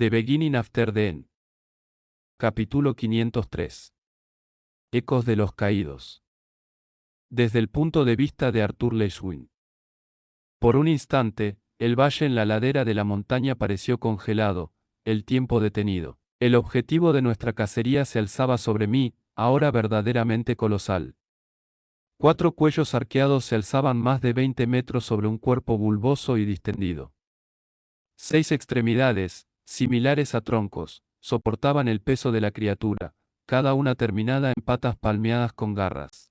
The Beginning After the End. Capítulo 503. Ecos de los caídos. Desde el punto de vista de Arthur Leishwin. Por un instante, el valle en la ladera de la montaña pareció congelado, el tiempo detenido. El objetivo de nuestra cacería se alzaba sobre mí, ahora verdaderamente colosal. 4 cuellos arqueados se alzaban más de 20 metros sobre un cuerpo bulboso y distendido. 6 extremidades, similares a troncos, soportaban el peso de la criatura, cada una terminada en patas palmeadas con garras.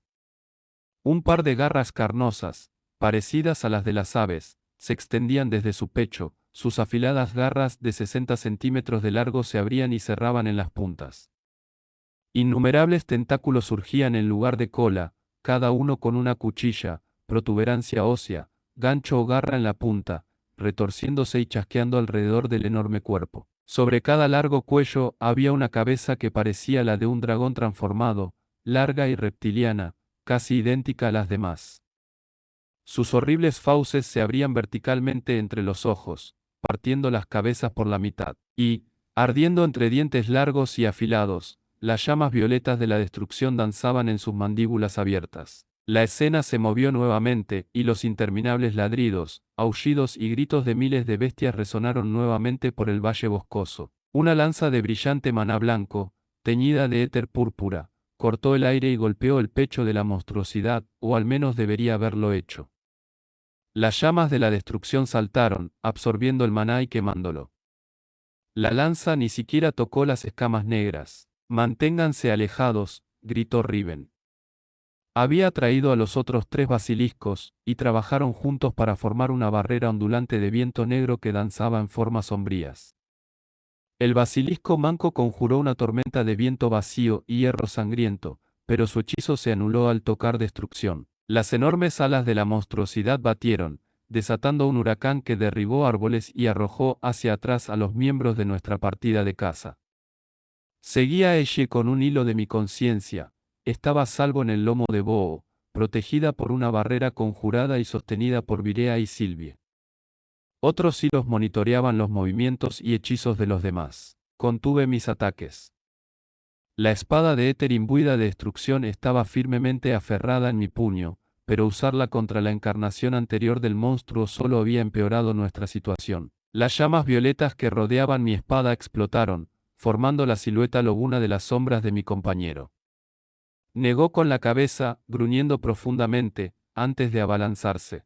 Un par de garras carnosas, parecidas a las de las aves, se extendían desde su pecho, sus afiladas garras de 60 centímetros de largo se abrían y cerraban en las puntas. Innumerables tentáculos surgían en lugar de cola, cada uno con una cuchilla, protuberancia ósea, gancho o garra en la punta, retorciéndose y chasqueando alrededor del enorme cuerpo. Sobre cada largo cuello había una cabeza que parecía la de un dragón transformado, larga y reptiliana, casi idéntica a las demás. Sus horribles fauces se abrían verticalmente entre los ojos, partiendo las cabezas por la mitad, y, ardiendo entre dientes largos y afilados, las llamas violetas de la destrucción danzaban en sus mandíbulas abiertas. La escena se movió nuevamente, y los interminables ladridos, aullidos y gritos de miles de bestias resonaron nuevamente por el valle boscoso. Una lanza de brillante maná blanco, teñida de éter púrpura, cortó el aire y golpeó el pecho de la monstruosidad, o al menos debería haberlo hecho. Las llamas de la destrucción saltaron, absorbiendo el maná y quemándolo. La lanza ni siquiera tocó las escamas negras. «Manténganse alejados», gritó Riven. Había traído a los otros 3 basiliscos, y trabajaron juntos para formar una barrera ondulante de viento negro que danzaba en formas sombrías. El basilisco manco conjuró una tormenta de viento vacío y hierro sangriento, pero su hechizo se anuló al tocar destrucción. Las enormes alas de la monstruosidad batieron, desatando un huracán que derribó árboles y arrojó hacia atrás a los miembros de nuestra partida de caza. Seguía a ella con un hilo de mi conciencia. Estaba a salvo en el lomo de Boo, protegida por una barrera conjurada y sostenida por Virea y Sylvie. Otros hilos monitoreaban los movimientos y hechizos de los demás. Contuve mis ataques. La espada de éter imbuida de destrucción estaba firmemente aferrada en mi puño, pero usarla contra la encarnación anterior del monstruo solo había empeorado nuestra situación. Las llamas violetas que rodeaban mi espada explotaron, formando la silueta lobuna de las sombras de mi compañero. Negó con la cabeza, gruñendo profundamente, antes de abalanzarse.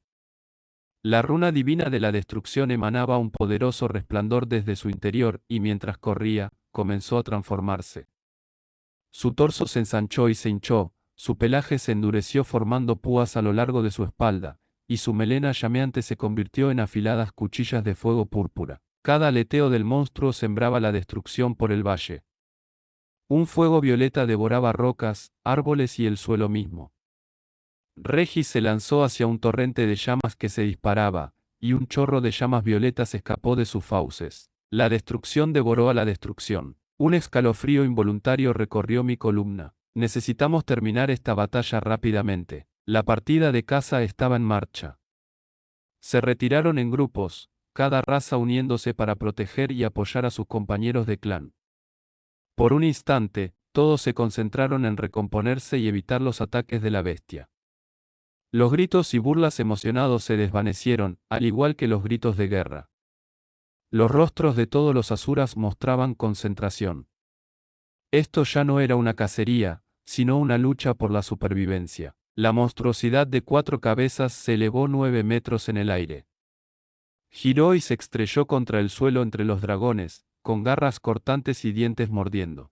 La runa divina de la destrucción emanaba un poderoso resplandor desde su interior, y mientras corría, comenzó a transformarse. Su torso se ensanchó y se hinchó, su pelaje se endureció formando púas a lo largo de su espalda, y su melena llameante se convirtió en afiladas cuchillas de fuego púrpura. Cada aleteo del monstruo sembraba la destrucción por el valle. Un fuego violeta devoraba rocas, árboles y el suelo mismo. Regis se lanzó hacia un torrente de llamas que se disparaba, y un chorro de llamas violetas escapó de sus fauces. La destrucción devoró a la destrucción. Un escalofrío involuntario recorrió mi columna. Necesitamos terminar esta batalla rápidamente. La partida de caza estaba en marcha. Se retiraron en grupos, cada raza uniéndose para proteger y apoyar a sus compañeros de clan. Por un instante, todos se concentraron en recomponerse y evitar los ataques de la bestia. Los gritos y burlas emocionados se desvanecieron, al igual que los gritos de guerra. Los rostros de todos los asuras mostraban concentración. Esto ya no era una cacería, sino una lucha por la supervivencia. La monstruosidad de 4 cabezas se elevó 9 metros en el aire. Giró y se estrelló contra el suelo entre los dragones, con garras cortantes y dientes mordiendo.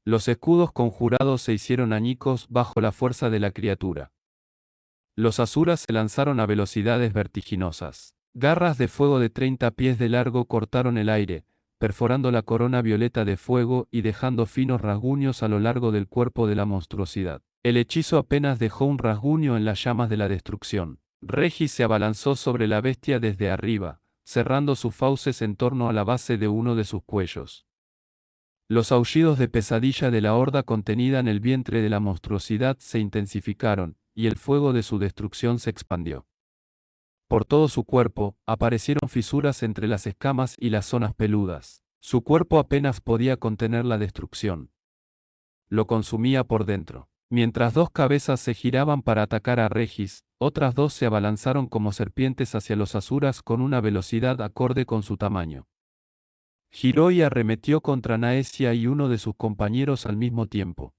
Los escudos conjurados se hicieron añicos bajo la fuerza de la criatura. Los asuras se lanzaron a velocidades vertiginosas. Garras de fuego de 30 pies de largo cortaron el aire, perforando la corona violeta de fuego y dejando finos rasguños a lo largo del cuerpo de la monstruosidad. El hechizo apenas dejó un rasguño en las llamas de la destrucción. Regis se abalanzó sobre la bestia desde arriba, cerrando sus fauces en torno a la base de uno de sus cuellos. Los aullidos de pesadilla de la horda contenida en el vientre de la monstruosidad se intensificaron, y el fuego de su destrucción se expandió. Por todo su cuerpo, aparecieron fisuras entre las escamas y las zonas peludas. Su cuerpo apenas podía contener la destrucción. Lo consumía por dentro. Mientras dos cabezas se giraban para atacar a Regis, otras dos se abalanzaron como serpientes hacia los asuras con una velocidad acorde con su tamaño. Giró y arremetió contra Naesia y uno de sus compañeros al mismo tiempo.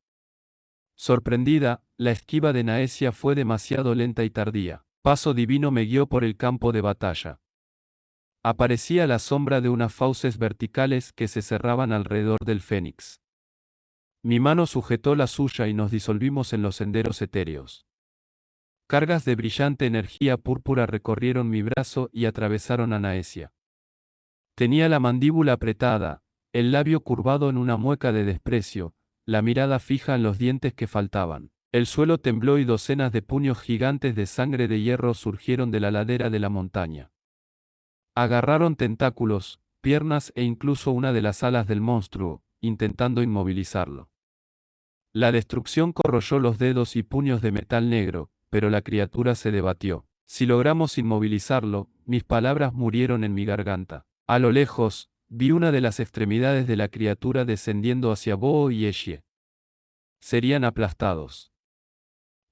Sorprendida, la esquiva de Naesia fue demasiado lenta y tardía. Paso divino me guió por el campo de batalla. Aparecía la sombra de unas fauces verticales que se cerraban alrededor del fénix. Mi mano sujetó la suya y nos disolvimos en los senderos etéreos. Cargas de brillante energía púrpura recorrieron mi brazo y atravesaron a Naesia. Tenía la mandíbula apretada, el labio curvado en una mueca de desprecio, la mirada fija en los dientes que faltaban. El suelo tembló y docenas de puños gigantes de sangre de hierro surgieron de la ladera de la montaña. Agarraron tentáculos, piernas e incluso una de las alas del monstruo, intentando inmovilizarlo. La destrucción corroyó los dedos y puños de metal negro, pero la criatura se debatió. Si logramos inmovilizarlo, mis palabras murieron en mi garganta. A lo lejos, vi una de las extremidades de la criatura descendiendo hacia Boo y Eshe. Serían aplastados.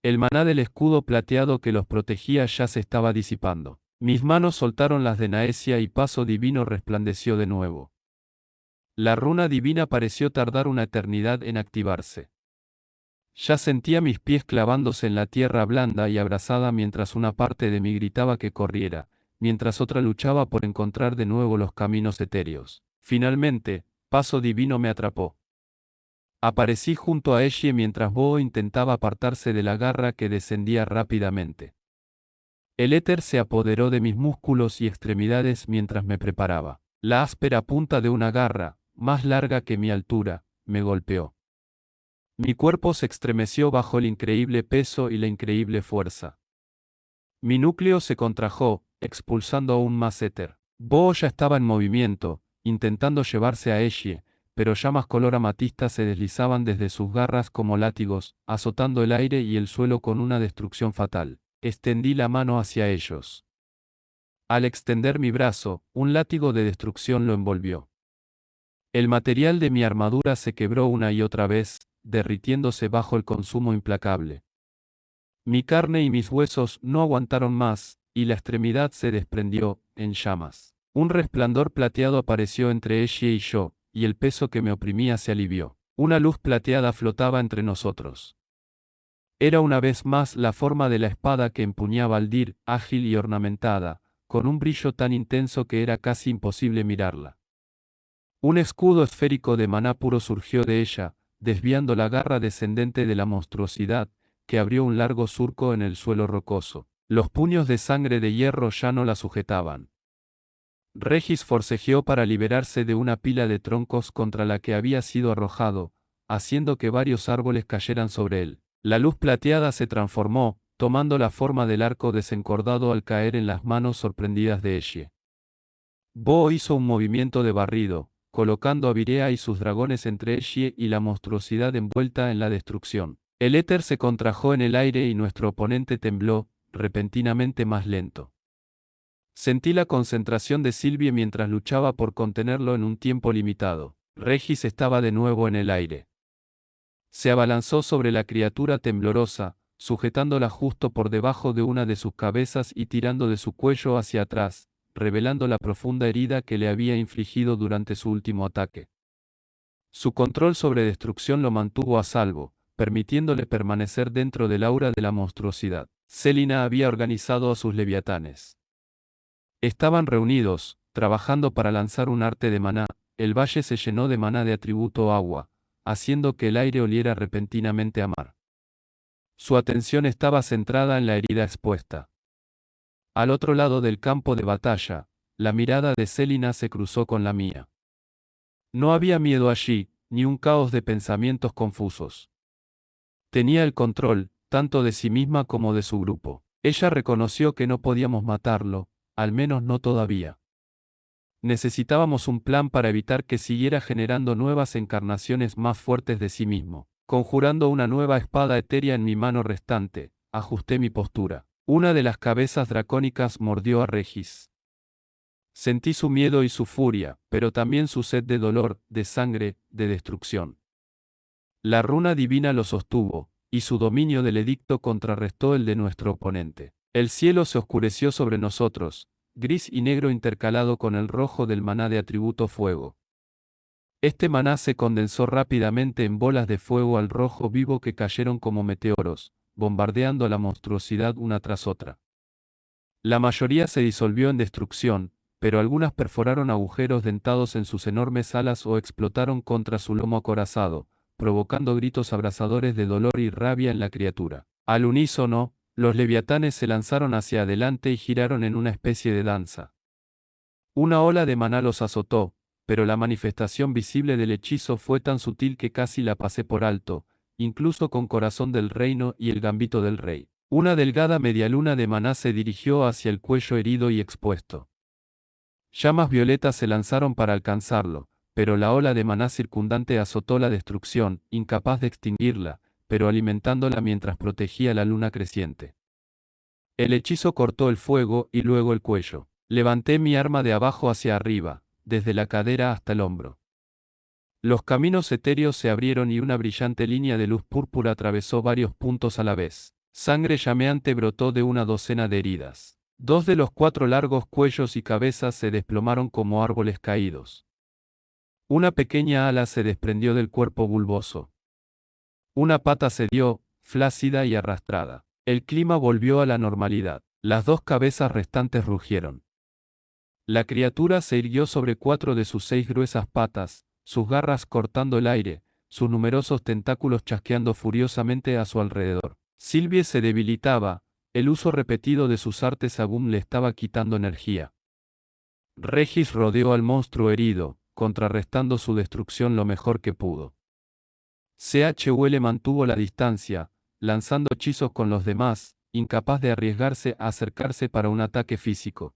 El maná del escudo plateado que los protegía ya se estaba disipando. Mis manos soltaron las de Naesia y Paso Divino resplandeció de nuevo. La runa divina pareció tardar una eternidad en activarse. Ya sentía mis pies clavándose en la tierra blanda y abrasada mientras una parte de mí gritaba que corriera, mientras otra luchaba por encontrar de nuevo los caminos etéreos. Finalmente, Paso Divino me atrapó. Aparecí junto a Eshe mientras Boo intentaba apartarse de la garra que descendía rápidamente. El éter se apoderó de mis músculos y extremidades mientras me preparaba. La áspera punta de una garra, más larga que mi altura, me golpeó. Mi cuerpo se estremeció bajo el increíble peso y la increíble fuerza. Mi núcleo se contrajo, expulsando aún más éter. Boo ya estaba en movimiento, intentando llevarse a Eshe, pero llamas color amatista se deslizaban desde sus garras como látigos, azotando el aire y el suelo con una destrucción fatal. Extendí la mano hacia ellos. Al extender mi brazo, un látigo de destrucción lo envolvió. El material de mi armadura se quebró una y otra vez, derritiéndose bajo el consumo implacable. Mi carne y mis huesos no aguantaron más, y la extremidad se desprendió, en llamas. Un resplandor plateado apareció entre Eshe y yo, y el peso que me oprimía se alivió. Una luz plateada flotaba entre nosotros. Era una vez más la forma de la espada que empuñaba Aldir, ágil y ornamentada, con un brillo tan intenso que era casi imposible mirarla. Un escudo esférico de maná puro surgió de ella, desviando la garra descendente de la monstruosidad, que abrió un largo surco en el suelo rocoso. Los puños de sangre de hierro ya no la sujetaban. Regis forcejeó para liberarse de una pila de troncos contra la que había sido arrojado, haciendo que varios árboles cayeran sobre él. La luz plateada se transformó, tomando la forma del arco desencordado al caer en las manos sorprendidas de Eshe. Boo hizo un movimiento de barrido, colocando a Virea y sus dragones entre Eshe y la monstruosidad envuelta en la destrucción. El éter se contrajo en el aire y nuestro oponente tembló, repentinamente más lento. Sentí la concentración de Sylvie mientras luchaba por contenerlo en un tiempo limitado. Regis estaba de nuevo en el aire. Se abalanzó sobre la criatura temblorosa, sujetándola justo por debajo de una de sus cabezas y tirando de su cuello hacia atrás, revelando la profunda herida que le había infligido durante su último ataque. Su control sobre destrucción lo mantuvo a salvo, permitiéndole permanecer dentro del aura de la monstruosidad. Selina había organizado a sus leviatanes. Estaban reunidos, trabajando para lanzar un arte de maná. El valle se llenó de maná de atributo agua, haciendo que el aire oliera repentinamente a mar. Su atención estaba centrada en la herida expuesta. Al otro lado del campo de batalla, la mirada de Selina se cruzó con la mía. No había miedo allí, ni un caos de pensamientos confusos. Tenía el control, tanto de sí misma como de su grupo. Ella reconoció que no podíamos matarlo, al menos no todavía. Necesitábamos un plan para evitar que siguiera generando nuevas encarnaciones más fuertes de sí mismo. Conjurando una nueva espada etérea en mi mano restante, ajusté mi postura. Una de las cabezas dracónicas mordió a Regis. Sentí su miedo y su furia, pero también su sed de dolor, de sangre, de destrucción. La runa divina lo sostuvo, y su dominio del edicto contrarrestó el de nuestro oponente. El cielo se oscureció sobre nosotros, gris y negro intercalado con el rojo del maná de atributo fuego. Este maná se condensó rápidamente en bolas de fuego al rojo vivo que cayeron como meteoros, bombardeando a la monstruosidad una tras otra. La mayoría se disolvió en destrucción, pero algunas perforaron agujeros dentados en sus enormes alas o explotaron contra su lomo acorazado, provocando gritos abrasadores de dolor y rabia en la criatura. Al unísono, los leviatanes se lanzaron hacia adelante y giraron en una especie de danza. Una ola de maná los azotó, pero la manifestación visible del hechizo fue tan sutil que casi la pasé por alto, incluso con Corazón del Reino y el Gambito del Rey. Una delgada medialuna de maná se dirigió hacia el cuello herido y expuesto. Llamas violetas se lanzaron para alcanzarlo, pero la ola de maná circundante azotó la destrucción, incapaz de extinguirla, pero alimentándola mientras protegía la luna creciente. El hechizo cortó el fuego y luego el cuello. Levanté mi arma de abajo hacia arriba, desde la cadera hasta el hombro. Los caminos etéreos se abrieron y una brillante línea de luz púrpura atravesó varios puntos a la vez. Sangre llameante brotó de una docena de heridas. 2 de los 4 largos cuellos y cabezas se desplomaron como árboles caídos. Una pequeña ala se desprendió del cuerpo bulboso. Una pata cedió, flácida y arrastrada. El clima volvió a la normalidad. Las 2 cabezas restantes rugieron. La criatura se irguió sobre 4 de sus 6 gruesas patas, sus garras cortando el aire, sus numerosos tentáculos chasqueando furiosamente a su alrededor. Sylvie se debilitaba, el uso repetido de sus artes aún le estaba quitando energía. Regis rodeó al monstruo herido, contrarrestando su destrucción lo mejor que pudo. CHUL mantuvo la distancia, lanzando hechizos con los demás, incapaz de arriesgarse a acercarse para un ataque físico.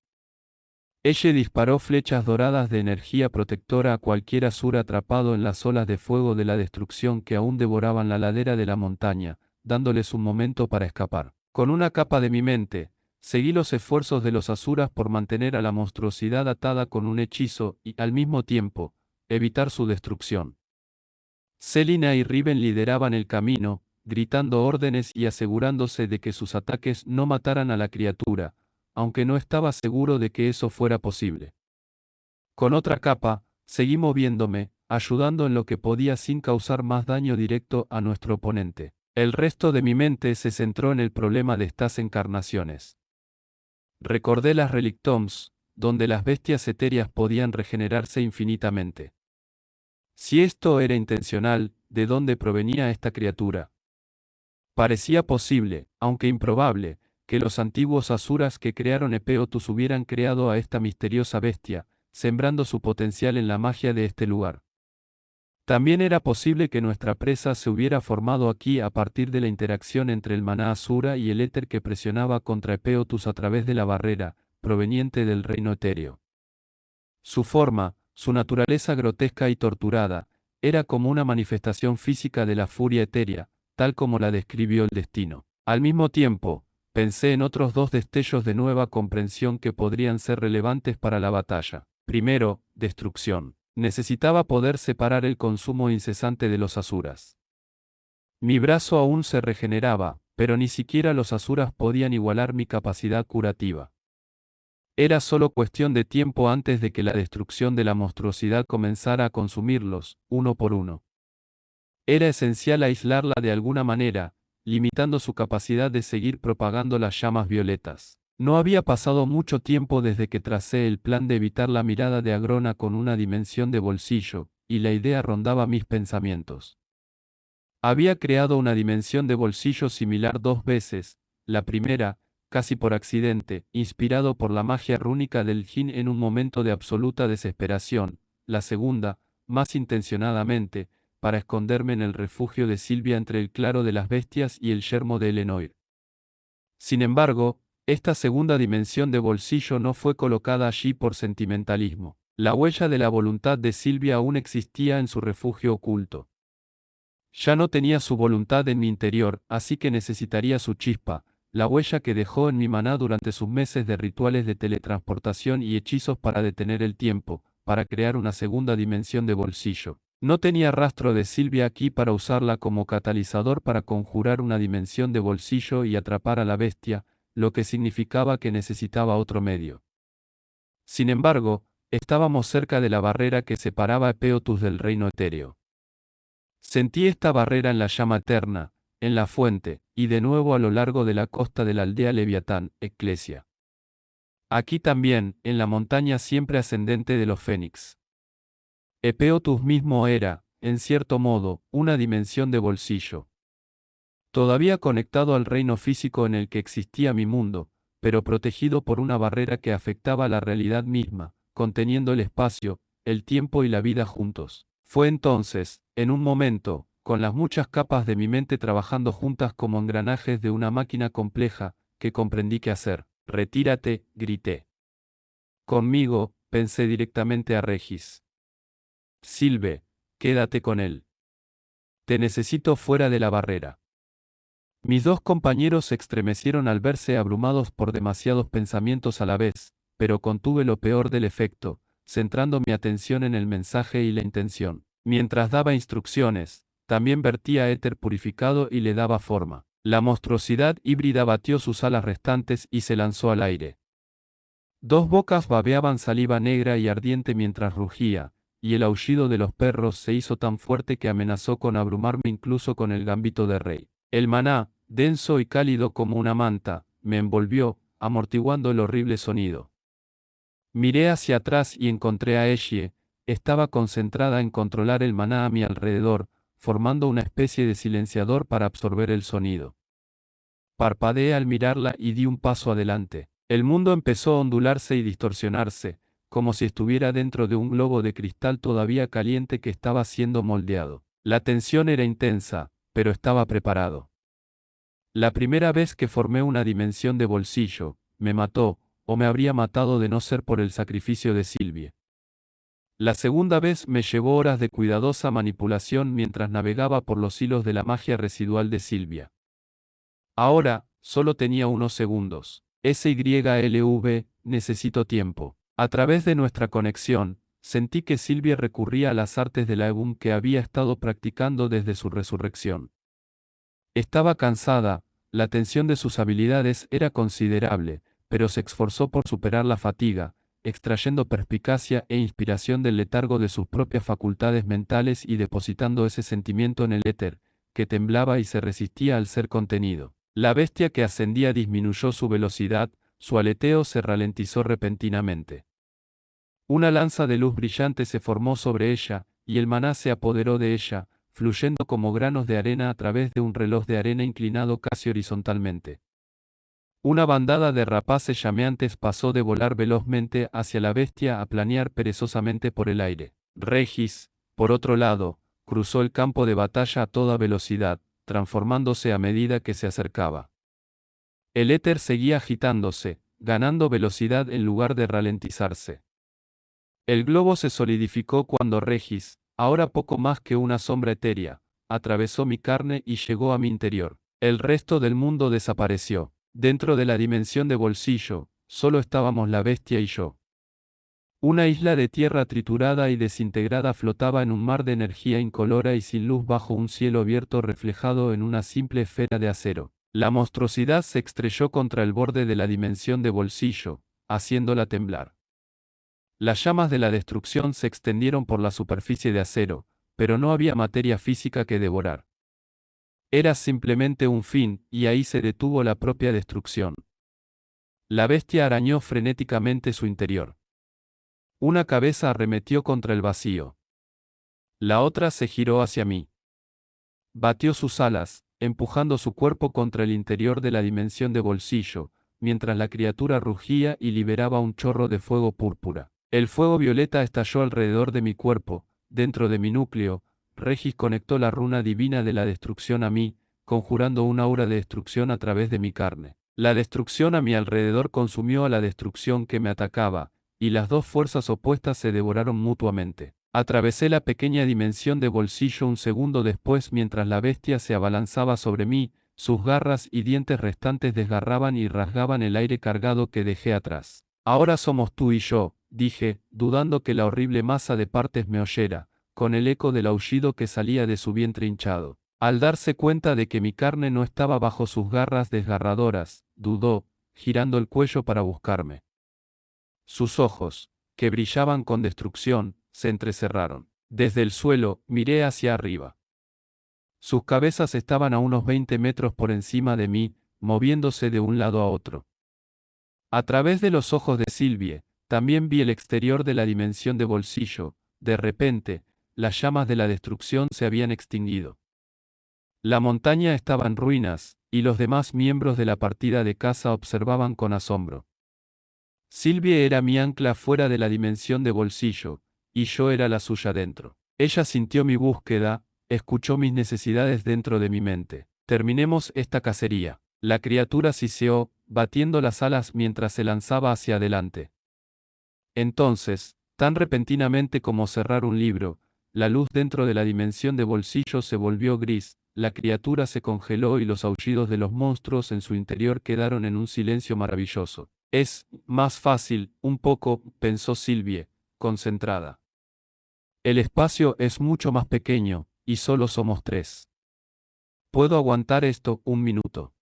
Ella disparó flechas doradas de energía protectora a cualquier asura atrapado en las olas de fuego de la destrucción que aún devoraban la ladera de la montaña, dándoles un momento para escapar. Con una capa de mi mente, seguí los esfuerzos de los asuras por mantener a la monstruosidad atada con un hechizo y, al mismo tiempo, evitar su destrucción. Selina y Riven lideraban el camino, gritando órdenes y asegurándose de que sus ataques no mataran a la criatura, aunque no estaba seguro de que eso fuera posible. Con otra capa, seguí moviéndome, ayudando en lo que podía sin causar más daño directo a nuestro oponente. El resto de mi mente se centró en el problema de estas encarnaciones. Recordé las relictoms, donde las bestias etéreas podían regenerarse infinitamente. Si esto era intencional, ¿de dónde provenía esta criatura? Parecía posible, aunque improbable, que los antiguos asuras que crearon Epeotus hubieran creado a esta misteriosa bestia, sembrando su potencial en la magia de este lugar. También era posible que nuestra presa se hubiera formado aquí a partir de la interacción entre el maná asura y el éter que presionaba contra Epeotus a través de la barrera, proveniente del reino etéreo. Su forma, su naturaleza grotesca y torturada, era como una manifestación física de la furia etérea, tal como la describió el destino. Al mismo tiempo, pensé en otros 2 destellos de nueva comprensión que podrían ser relevantes para la batalla. Primero, destrucción. Necesitaba poder separar el consumo incesante de los asuras. Mi brazo aún se regeneraba, pero ni siquiera los asuras podían igualar mi capacidad curativa. Era solo cuestión de tiempo antes de que la destrucción de la monstruosidad comenzara a consumirlos, uno por uno. Era esencial aislarla de alguna manera, limitando su capacidad de seguir propagando las llamas violetas. No había pasado mucho tiempo desde que tracé el plan de evitar la mirada de Agrona con una dimensión de bolsillo, y la idea rondaba mis pensamientos. Había creado una dimensión de bolsillo similar 2 veces, la primera, casi por accidente, inspirado por la magia rúnica del Jin en un momento de absoluta desesperación, la segunda, más intencionadamente, para esconderme en el refugio de Sylvia entre el claro de las bestias y el yermo de Elenoir. Sin embargo, esta segunda dimensión de bolsillo no fue colocada allí por sentimentalismo. La huella de la voluntad de Sylvia aún existía en su refugio oculto. Ya no tenía su voluntad en mi interior, así que necesitaría su chispa, la huella que dejó en mi maná durante sus meses de rituales de teletransportación y hechizos para detener el tiempo, para crear una segunda dimensión de bolsillo. No tenía rastro de Sylvia aquí para usarla como catalizador para conjurar una dimensión de bolsillo y atrapar a la bestia, lo que significaba que necesitaba otro medio. Sin embargo, estábamos cerca de la barrera que separaba a Epeotus del reino etéreo. Sentí esta barrera en la llama eterna, en la fuente, y de nuevo a lo largo de la costa de la aldea Leviatán, Eclesia. Aquí también, en la montaña siempre ascendente de los Fénix. Epeotus mismo era, en cierto modo, una dimensión de bolsillo. Todavía conectado al reino físico en el que existía mi mundo, pero protegido por una barrera que afectaba la realidad misma, conteniendo el espacio, el tiempo y la vida juntos. Fue entonces, en un momento, con las muchas capas de mi mente trabajando juntas como engranajes de una máquina compleja, que comprendí qué hacer. Retírate, grité. Conmigo, pensé directamente a Regis. Silve, quédate con él. Te necesito fuera de la barrera. Mis dos compañeros se estremecieron al verse abrumados por demasiados pensamientos a la vez, pero contuve lo peor del efecto, centrando mi atención en el mensaje y la intención. Mientras daba instrucciones, también vertía éter purificado y le daba forma. La monstruosidad híbrida batió sus alas restantes y se lanzó al aire. Dos bocas babeaban saliva negra y ardiente mientras rugía, y el aullido de los perros se hizo tan fuerte que amenazó con abrumarme incluso con el gambito de rey. El maná, denso y cálido como una manta, me envolvió, amortiguando el horrible sonido. Miré hacia atrás y encontré a Eshie. Estaba concentrada en controlar el maná a mi alrededor, formando una especie de silenciador para absorber el sonido. Parpadeé al mirarla y di un paso adelante. El mundo empezó a ondularse y distorsionarse, como si estuviera dentro de un globo de cristal todavía caliente que estaba siendo moldeado. La tensión era intensa, pero estaba preparado. La primera vez que formé una dimensión de bolsillo, me mató, o me habría matado de no ser por el sacrificio de Sylvie. La segunda vez me llevó horas de cuidadosa manipulación mientras navegaba por los hilos de la magia residual de Sylvia. Ahora, solo tenía unos segundos. SYLV, necesito tiempo. A través de nuestra conexión, sentí que Sylvia recurría a las artes de la Egun que había estado practicando desde su resurrección. Estaba cansada, la tensión de sus habilidades era considerable, pero se esforzó por superar la fatiga, extrayendo perspicacia e inspiración del letargo de sus propias facultades mentales y depositando ese sentimiento en el éter, que temblaba y se resistía al ser contenido. La bestia que ascendía disminuyó su velocidad, su aleteo se ralentizó repentinamente. Una lanza de luz brillante se formó sobre ella, y el maná se apoderó de ella, fluyendo como granos de arena a través de un reloj de arena inclinado casi horizontalmente. Una bandada de rapaces llameantes pasó de volar velozmente hacia la bestia a planear perezosamente por el aire. Regis, por otro lado, cruzó el campo de batalla a toda velocidad, transformándose a medida que se acercaba. El éter seguía agitándose, ganando velocidad en lugar de ralentizarse. El globo se solidificó cuando Regis, ahora poco más que una sombra etérea, atravesó mi carne y llegó a mi interior. El resto del mundo desapareció. Dentro de la dimensión de bolsillo, solo estábamos la bestia y yo. Una isla de tierra triturada y desintegrada flotaba en un mar de energía incolora y sin luz bajo un cielo abierto reflejado en una simple esfera de acero. La monstruosidad se estrelló contra el borde de la dimensión de bolsillo, haciéndola temblar. Las llamas de la destrucción se extendieron por la superficie de acero, pero no había materia física que devorar. Era simplemente un fin, y ahí se detuvo la propia destrucción. La bestia arañó frenéticamente su interior. Una cabeza arremetió contra el vacío. La otra se giró hacia mí. Batió sus alas, empujando su cuerpo contra el interior de la dimensión de bolsillo, mientras la criatura rugía y liberaba un chorro de fuego púrpura. El fuego violeta estalló alrededor de mi cuerpo, dentro de mi núcleo. Regis conectó la runa divina de la destrucción a mí, conjurando una aura de destrucción a través de mi carne. La destrucción a mi alrededor consumió a la destrucción que me atacaba, y las dos fuerzas opuestas se devoraron mutuamente. Atravesé la pequeña dimensión de bolsillo un segundo después mientras la bestia se abalanzaba sobre mí, sus garras y dientes restantes desgarraban y rasgaban el aire cargado que dejé atrás. Ahora somos tú y yo, dije, dudando que la horrible masa de partes me oyera, con el eco del aullido que salía de su vientre hinchado. Al darse cuenta de que mi carne no estaba bajo sus garras desgarradoras, dudó, girando el cuello para buscarme. Sus ojos, que brillaban con destrucción, se entrecerraron. Desde el suelo, miré hacia arriba. Sus cabezas estaban a unos 20 metros por encima de mí, moviéndose de un lado a otro. A través de los ojos de Sylvie, también vi el exterior de la dimensión de bolsillo. De repente, las llamas de la destrucción se habían extinguido. La montaña estaba en ruinas, y los demás miembros de la partida de caza observaban con asombro. Sylvie era mi ancla fuera de la dimensión de bolsillo, y yo era la suya dentro. Ella sintió mi búsqueda, escuchó mis necesidades dentro de mi mente. Terminemos esta cacería. La criatura siseó, batiendo las alas mientras se lanzaba hacia adelante. Entonces, tan repentinamente como cerrar un libro, la luz dentro de la dimensión de bolsillo se volvió gris, la criatura se congeló y los aullidos de los monstruos en su interior quedaron en un silencio maravilloso. Es más fácil, un poco, pensó Sylvie, concentrada. El espacio es mucho más pequeño, y solo somos 3. Puedo aguantar esto un minuto.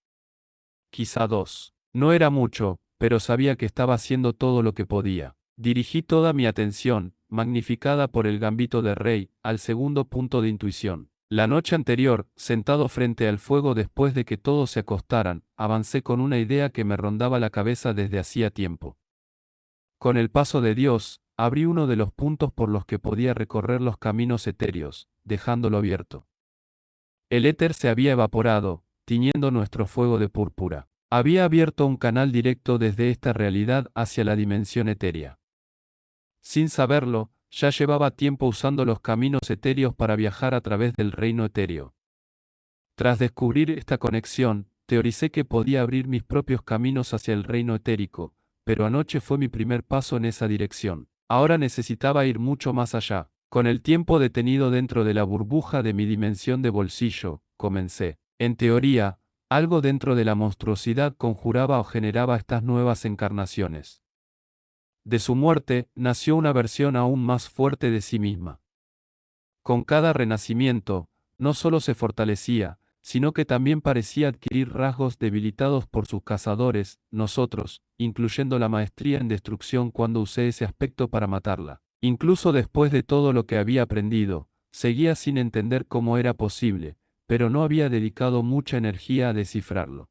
Quizá 2. No era mucho, pero sabía que estaba haciendo todo lo que podía. Dirigí toda mi atención, magnificada por el gambito del rey, al segundo punto de intuición. La noche anterior, sentado frente al fuego después de que todos se acostaran, avancé con una idea que me rondaba la cabeza desde hacía tiempo. Con el paso de Dios, abrí uno de los puntos por los que podía recorrer los caminos etéreos, dejándolo abierto. El éter se había evaporado, tiñendo nuestro fuego de púrpura. Había abierto un canal directo desde esta realidad hacia la dimensión etérea. Sin saberlo, ya llevaba tiempo usando los caminos etéreos para viajar a través del reino etéreo. Tras descubrir esta conexión, teoricé que podía abrir mis propios caminos hacia el reino etérico, pero anoche fue mi primer paso en esa dirección. Ahora necesitaba ir mucho más allá. Con el tiempo detenido dentro de la burbuja de mi dimensión de bolsillo, comencé. En teoría, algo dentro de la monstruosidad conjuraba o generaba estas nuevas encarnaciones. De su muerte, nació una versión aún más fuerte de sí misma. Con cada renacimiento, no solo se fortalecía, sino que también parecía adquirir rasgos debilitados por sus cazadores, nosotros, incluyendo la maestría en destrucción cuando usé ese aspecto para matarla. Incluso después de todo lo que había aprendido, seguía sin entender cómo era posible, pero no había dedicado mucha energía a descifrarlo.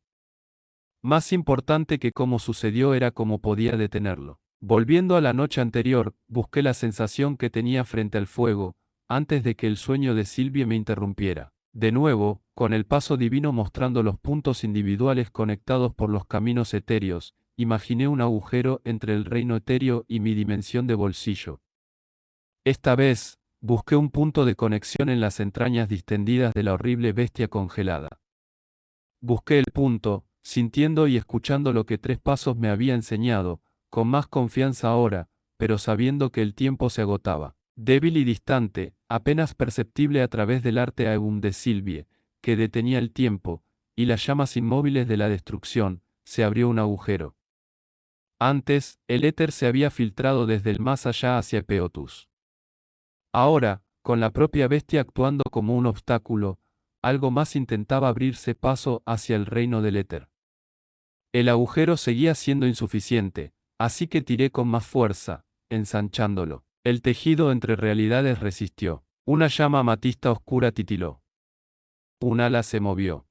Más importante que cómo sucedió era cómo podía detenerlo. Volviendo a la noche anterior, busqué la sensación que tenía frente al fuego, antes de que el sueño de Sylvie me interrumpiera. De nuevo, con el paso divino mostrando los puntos individuales conectados por los caminos etéreos, imaginé un agujero entre el reino etéreo y mi dimensión de bolsillo. Esta vez, busqué un punto de conexión en las entrañas distendidas de la horrible bestia congelada. Busqué el punto, sintiendo y escuchando lo que 3 pasos me había enseñado, con más confianza ahora, pero sabiendo que el tiempo se agotaba. Débil y distante, apenas perceptible a través del arte aeum de Sylvie, que detenía el tiempo, y las llamas inmóviles de la destrucción, se abrió un agujero. Antes, el éter se había filtrado desde el más allá hacia Peotus. Ahora, con la propia bestia actuando como un obstáculo, algo más intentaba abrirse paso hacia el reino del éter. El agujero seguía siendo insuficiente, así que tiré con más fuerza, ensanchándolo. El tejido entre realidades resistió. Una llama amatista oscura titiló. Un ala se movió.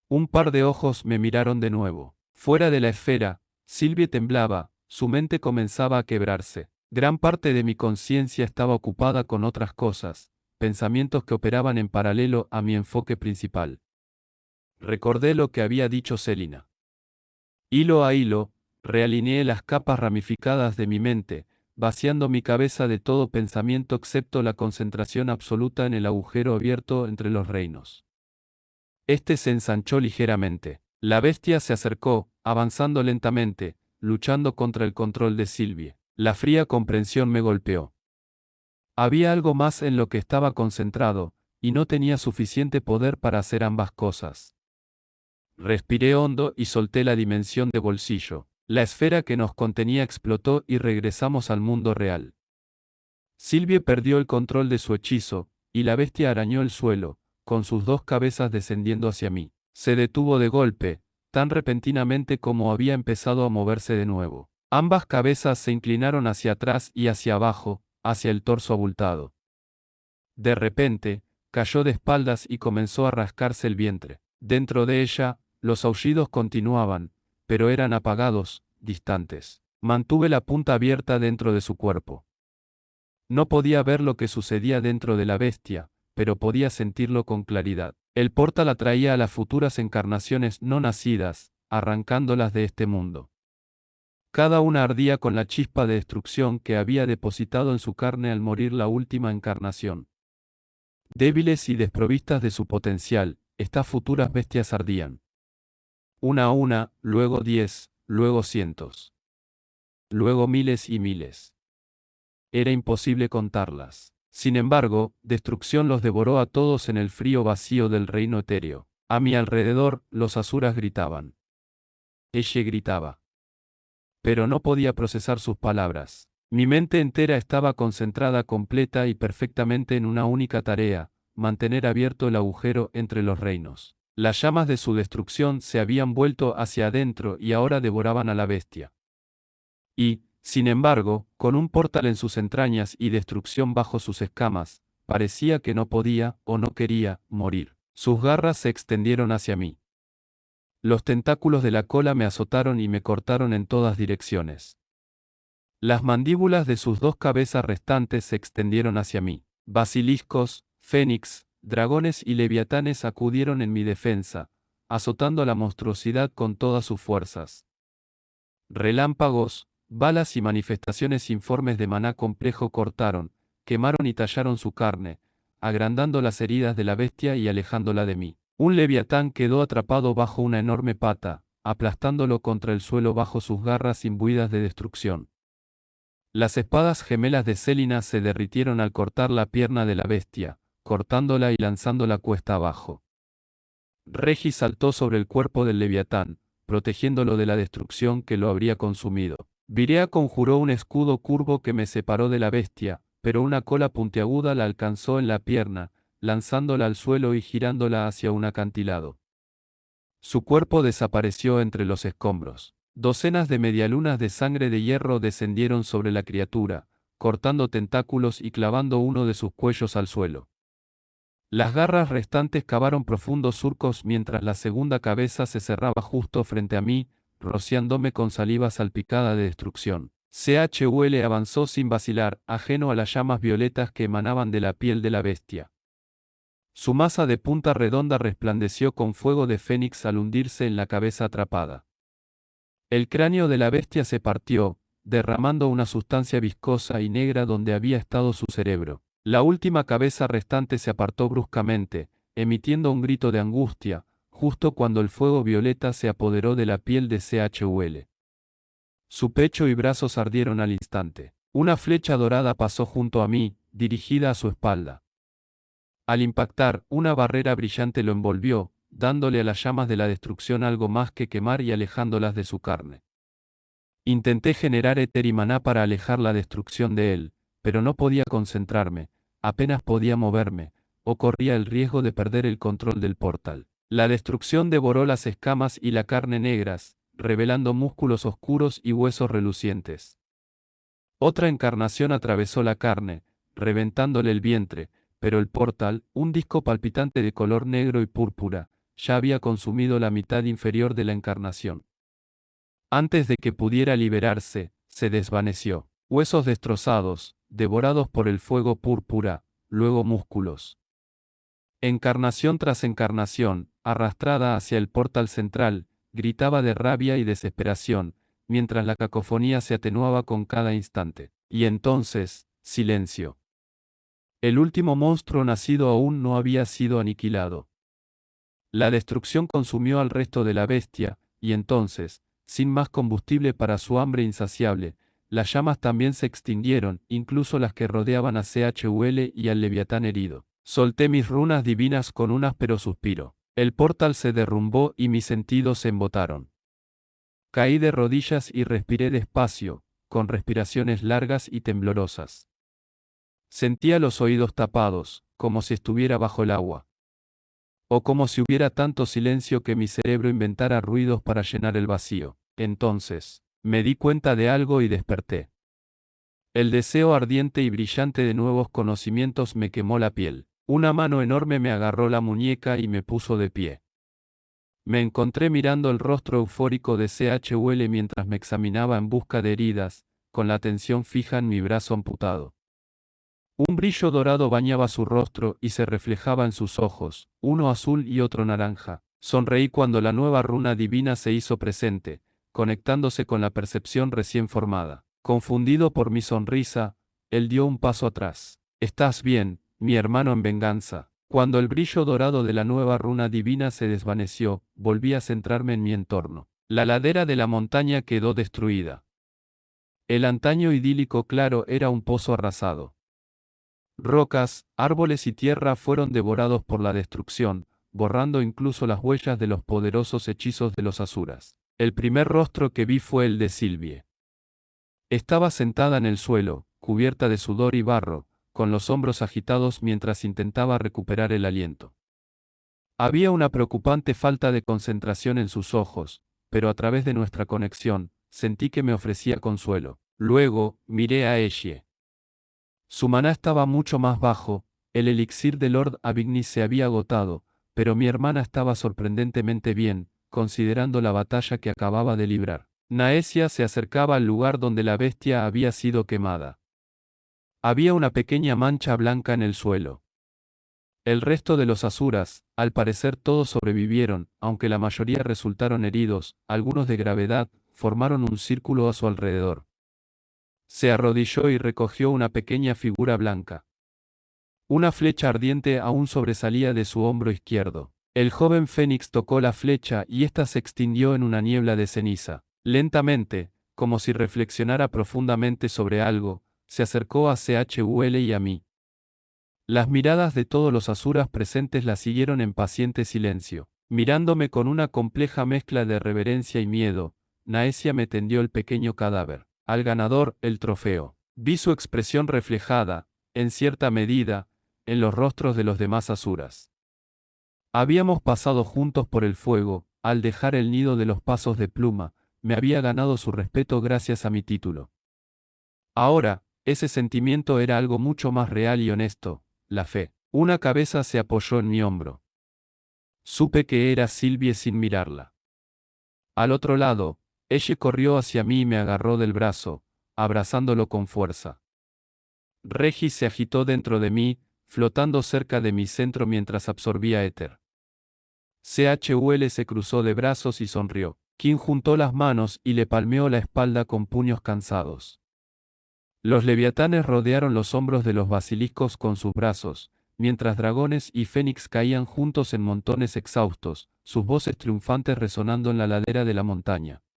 Un par de ojos me miraron de nuevo. Fuera de la esfera, Sylvie temblaba, su mente comenzaba a quebrarse. Gran parte de mi conciencia estaba ocupada con otras cosas, pensamientos que operaban en paralelo a mi enfoque principal. Recordé lo que había dicho Selina. Hilo a hilo, realineé las capas ramificadas de mi mente, vaciando mi cabeza de todo pensamiento excepto la concentración absoluta en el agujero abierto entre los reinos. Este se ensanchó ligeramente. La bestia se acercó, avanzando lentamente, luchando contra el control de Sylvie. La fría comprensión me golpeó. Había algo más en lo que estaba concentrado, y no tenía suficiente poder para hacer ambas cosas. Respiré hondo y solté la dimensión de bolsillo. La esfera que nos contenía explotó y regresamos al mundo real. Sylvie perdió el control de su hechizo, y la bestia arañó el suelo, con sus dos cabezas descendiendo hacia mí. Se detuvo de golpe, tan repentinamente como había empezado a moverse de nuevo. Ambas cabezas se inclinaron hacia atrás y hacia abajo, hacia el torso abultado. De repente, cayó de espaldas y comenzó a rascarse el vientre. Dentro de ella, los aullidos continuaban, pero eran apagados, distantes. Mantuve la punta abierta dentro de su cuerpo. No podía ver lo que sucedía dentro de la bestia, pero podía sentirlo con claridad. El portal atraía a las futuras encarnaciones no nacidas, arrancándolas de este mundo. Cada una ardía con la chispa de destrucción que había depositado en su carne al morir la última encarnación. Débiles y desprovistas de su potencial, estas futuras bestias ardían. Una a una, luego 10, luego cientos. Luego miles y miles. Era imposible contarlas. Sin embargo, destrucción los devoró a todos en el frío vacío del reino etéreo. A mi alrededor, los asuras gritaban. Ella gritaba. Pero no podía procesar sus palabras. Mi mente entera estaba concentrada completa y perfectamente en una única tarea, mantener abierto el agujero entre los reinos. Las llamas de su destrucción se habían vuelto hacia adentro y ahora devoraban a la bestia. Y, sin embargo, con un portal en sus entrañas y destrucción bajo sus escamas, parecía que no podía, o no quería, morir. Sus garras se extendieron hacia mí. Los tentáculos de la cola me azotaron y me cortaron en todas direcciones. Las mandíbulas de sus dos cabezas restantes se extendieron hacia mí. Basiliscos, fénix, dragones y leviatanes acudieron en mi defensa, azotando a la monstruosidad con todas sus fuerzas. Relámpagos, balas y manifestaciones informes de maná complejo cortaron, quemaron y tallaron su carne, agrandando las heridas de la bestia y alejándola de mí. Un leviatán quedó atrapado bajo una enorme pata, aplastándolo contra el suelo bajo sus garras imbuidas de destrucción. Las espadas gemelas de Célina se derritieron al cortar la pierna de la bestia, cortándola y lanzándola cuesta abajo. Regi saltó sobre el cuerpo del leviatán, protegiéndolo de la destrucción que lo habría consumido. Virea conjuró un escudo curvo que me separó de la bestia, pero una cola puntiaguda la alcanzó en la pierna, lanzándola al suelo y girándola hacia un acantilado. Su cuerpo desapareció entre los escombros. Docenas de medialunas de sangre de hierro descendieron sobre la criatura, cortando tentáculos y clavando uno de sus cuellos al suelo. Las garras restantes cavaron profundos surcos mientras la segunda cabeza se cerraba justo frente a mí, rociándome con saliva salpicada de destrucción. CHUL avanzó sin vacilar, ajeno a las llamas violetas que emanaban de la piel de la bestia. Su masa de punta redonda resplandeció con fuego de fénix al hundirse en la cabeza atrapada. El cráneo de la bestia se partió, derramando una sustancia viscosa y negra donde había estado su cerebro. La última cabeza restante se apartó bruscamente, emitiendo un grito de angustia, justo cuando el fuego violeta se apoderó de la piel de CHUL. Su pecho y brazos ardieron al instante. Una flecha dorada pasó junto a mí, dirigida a su espalda. Al impactar, una barrera brillante lo envolvió, dándole a las llamas de la destrucción algo más que quemar y alejándolas de su carne. Intenté generar éter y maná para alejar la destrucción de él, pero no podía concentrarme, apenas podía moverme, o corría el riesgo de perder el control del portal. La destrucción devoró las escamas y la carne negras, revelando músculos oscuros y huesos relucientes. Otra encarnación atravesó la carne, reventándole el vientre, pero el portal, un disco palpitante de color negro y púrpura, ya había consumido la mitad inferior de la encarnación. Antes de que pudiera liberarse, se desvaneció. Huesos destrozados, devorados por el fuego púrpura, luego músculos. Encarnación tras encarnación, arrastrada hacia el portal central, gritaba de rabia y desesperación, mientras la cacofonía se atenuaba con cada instante. Y entonces, silencio. El último monstruo nacido aún no había sido aniquilado. La destrucción consumió al resto de la bestia, y entonces, sin más combustible para su hambre insaciable, las llamas también se extinguieron, incluso las que rodeaban a CHUL y al leviatán herido. Solté mis runas divinas con un áspero suspiro. El portal se derrumbó y mis sentidos se embotaron. Caí de rodillas y respiré despacio, con respiraciones largas y temblorosas. Sentía los oídos tapados, como si estuviera bajo el agua. O como si hubiera tanto silencio que mi cerebro inventara ruidos para llenar el vacío. Entonces, me di cuenta de algo y desperté. El deseo ardiente y brillante de nuevos conocimientos me quemó la piel. Una mano enorme me agarró la muñeca y me puso de pie. Me encontré mirando el rostro eufórico de CHUL mientras me examinaba en busca de heridas, con la atención fija en mi brazo amputado. Un brillo dorado bañaba su rostro y se reflejaba en sus ojos, uno azul y otro naranja. Sonreí cuando la nueva runa divina se hizo presente, conectándose con la percepción recién formada. Confundido por mi sonrisa, él dio un paso atrás. «¿Estás bien, mi hermano en venganza?» Cuando el brillo dorado de la nueva runa divina se desvaneció, volví a centrarme en mi entorno. La ladera de la montaña quedó destruida. El antaño idílico claro era un pozo arrasado. Rocas, árboles y tierra fueron devorados por la destrucción, borrando incluso las huellas de los poderosos hechizos de los asuras. El primer rostro que vi fue el de Sylvie. Estaba sentada en el suelo, cubierta de sudor y barro, con los hombros agitados mientras intentaba recuperar el aliento. Había una preocupante falta de concentración en sus ojos, pero a través de nuestra conexión, sentí que me ofrecía consuelo. Luego, miré a Eshe. Su maná estaba mucho más bajo, el elixir de Lord Avignis se había agotado, pero mi hermana estaba sorprendentemente bien, considerando la batalla que acababa de librar. Naesia se acercaba al lugar donde la bestia había sido quemada. Había una pequeña mancha blanca en el suelo. El resto de los asuras, al parecer todos sobrevivieron, aunque la mayoría resultaron heridos, algunos de gravedad, formaron un círculo a su alrededor. Se arrodilló y recogió una pequeña figura blanca. Una flecha ardiente aún sobresalía de su hombro izquierdo. El joven Fénix tocó la flecha y ésta se extinguió en una niebla de ceniza. Lentamente, como si reflexionara profundamente sobre algo, se acercó a CHUL y a mí. Las miradas de todos los asuras presentes la siguieron en paciente silencio. Mirándome con una compleja mezcla de reverencia y miedo, Naesia me tendió el pequeño cadáver. Al ganador, el trofeo. Vi su expresión reflejada, en cierta medida, en los rostros de los demás asuras. Habíamos pasado juntos por el fuego, al dejar el nido de los pasos de pluma, me había ganado su respeto gracias a mi título. Ahora, ese sentimiento era algo mucho más real y honesto, la fe. Una cabeza se apoyó en mi hombro. Supe que era Sylvie sin mirarla. Al otro lado, ella corrió hacia mí y me agarró del brazo, abrazándolo con fuerza. Regis se agitó dentro de mí, flotando cerca de mi centro mientras absorbía éter. CHUL se cruzó de brazos y sonrió. Kim juntó las manos y le palmeó la espalda con puños cansados. Los leviatanes rodearon los hombros de los basiliscos con sus brazos, mientras dragones y fénix caían juntos en montones exhaustos, sus voces triunfantes resonando en la ladera de la montaña.